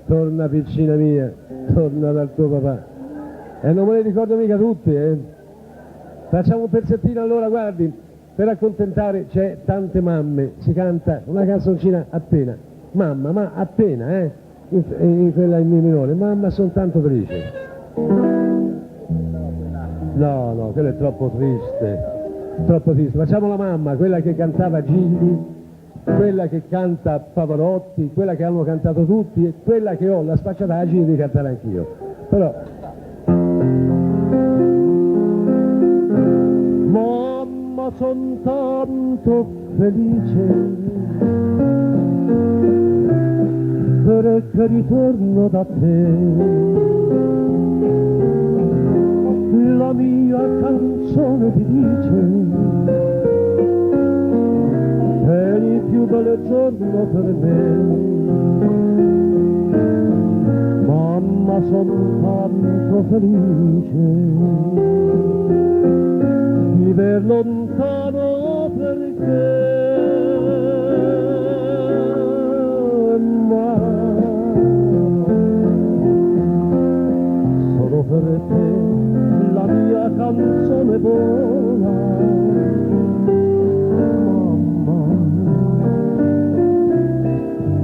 Torna piccina mia, torna dal tuo papà. E non me ne ricordo mica tutti, eh. Facciamo un pezzettino allora, guardi, per accontentare c'è tante mamme, si canta una canzoncina appena. Mamma, ma appena, quella in mi minore, mamma sono tanto felice. No, quello è troppo triste, facciamo la mamma, quella che cantava Gigli, quella che canta Pavarotti, quella che hanno cantato tutti e quella che ho la sfacciataggine di cantare anch'io. Però mamma son tanto felice perché ritorno da te. La mia canzone ti dice è il più bello giorno per me. Mamma son tanto felice viver lontano perché solo per te la mia canzone vola. Mamma,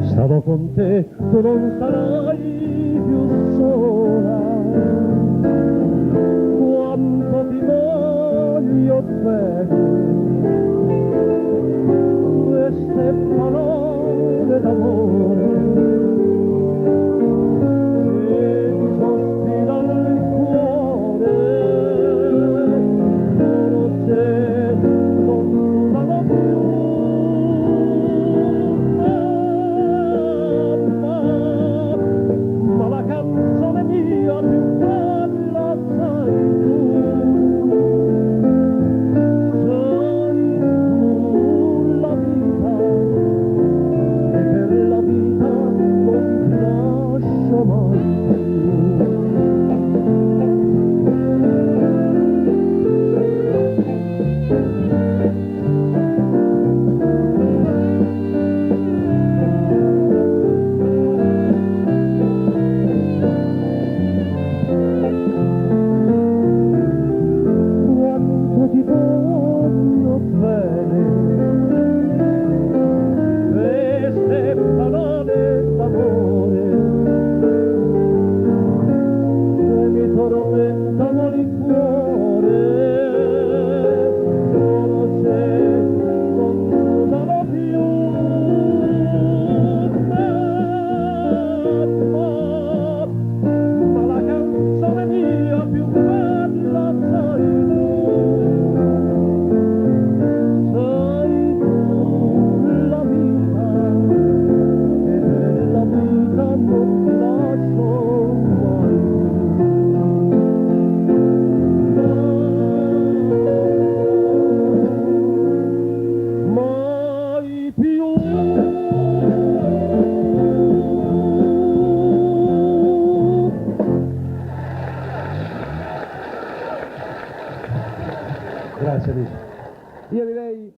stavo con te, tu non sarai più sola. Quanto ti voglio bene, queste parole d'amore Grazie amici. Io direi